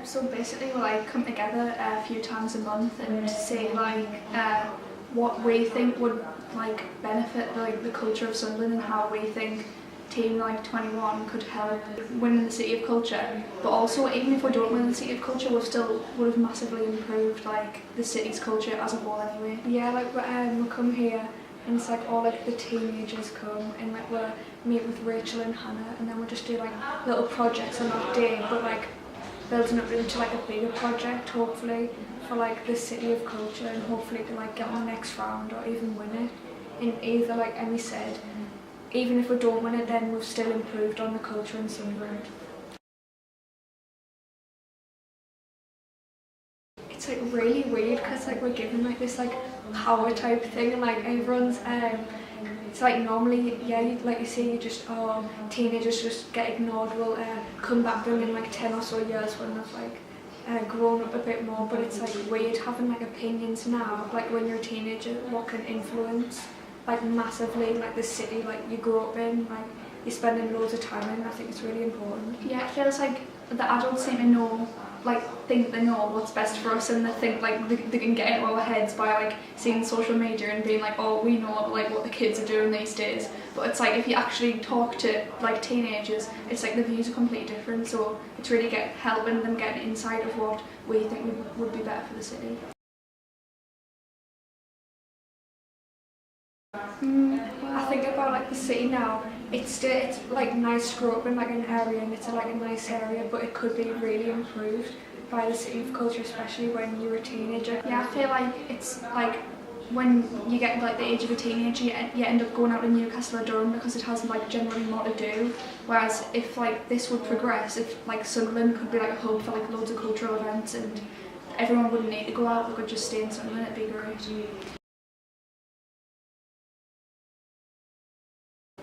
So basically we'll like come together a few times a month and say like what we think would like benefit like the culture of Sunderland and how we think Team like 21 could help win the City of Culture. But also even if we don't win the City of Culture, we still would have massively improved like the city's culture as a whole anyway. Yeah, like we'll come here and it's like all like the teenagers come and like we'll meet with Rachel and Hannah and then we'll just do like little projects on that day, but like building up into like a bigger project hopefully for like the City of Culture and hopefully to like get on the next round or even win it. And either like Emmie said, even if we don't win it then we've still improved on the culture in Sunderland. It's like really weird because like we're given like this like power type thing and like everyone's it's like normally, yeah, like you see, you just, teenagers just get ignored. We'll come back to them in like 10 or so years when they've like grown up a bit more, but it's like weird having like opinions now, like when you're a teenager, what can influence like massively like the city like you grew up in, like you're spending loads of time in. I think it's really important. Yeah, it feels like the adults seem to know, like think they know what's best for us and they think like they can get into our heads by like seeing social media and being like, oh, we know like what the kids are doing these days. But it's like if you actually talk to like teenagers, it's like the views are completely different, so it's really helping them get an insight of what we think would be better for the city. I think about like the city now, it's like nice to grow up in like an area and it's like a nice area, but it could be really improved by the City of Culture, especially when you're a teenager. Yeah, I feel like it's like when you get like the age of a teenager you end up going out to Newcastle or Durham because it has like generally more to do, whereas if like this would progress, if like Sunderland could be like a hub for like loads of cultural events and everyone wouldn't need to go out, they could just stay in Sunderland, it'd be great.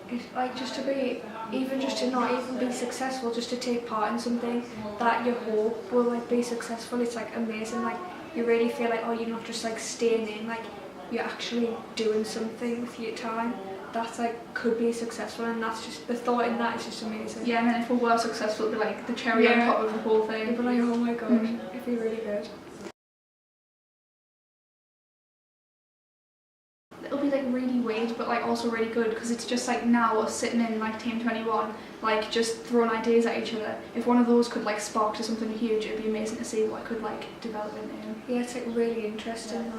It's like just to be, even just to not even be successful, just to take part in something that you hope will like be successful, it's like amazing. Like you really feel like, oh, you're not just like staying in, like you're actually doing something with your time that's like could be successful, and that's just the thought in that is just amazing. Yeah, and then if we were successful, it'd be like the cherry on top of the whole thing. It'd be like, oh my god, it'd be really good. It'll be like really weird but like also really good because it's just like now us sitting in like Team 21 like just throwing ideas at each other. If one of those could like spark to something huge, it'd be amazing to see what it could like develop into. Yeah, it's like really interesting.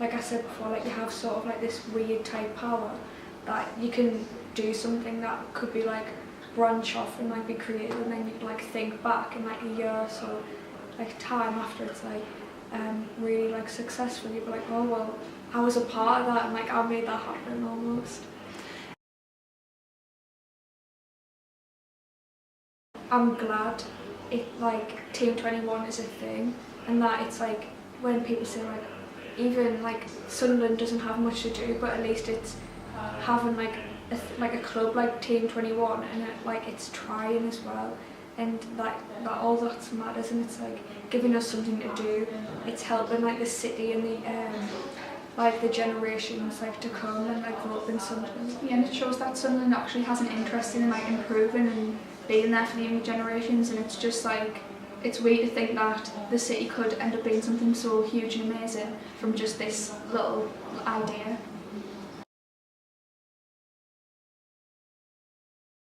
Like I said before, like you have sort of like this weird type power that you can do something that could be like branch off and like be creative, and then you'd like think back in like a year or so, like time after it's like really like successful, you'd be like, oh well, I was a part of that and like I made that happen almost. I'm glad it like Team 21 is a thing, and that it's like when people say like even like Sunderland doesn't have much to do, but at least it's having like a club like Team 21 and like it's trying as well, and that all that matters, and it's like giving us something to do. It's helping like the city and the like the generations like to come and like grow up in Sunderland. Yeah, and it shows that Sunderland actually has an interest in like improving and being there for the younger generations, and it's just like it's weird to think that the city could end up being something so huge and amazing from just this little idea.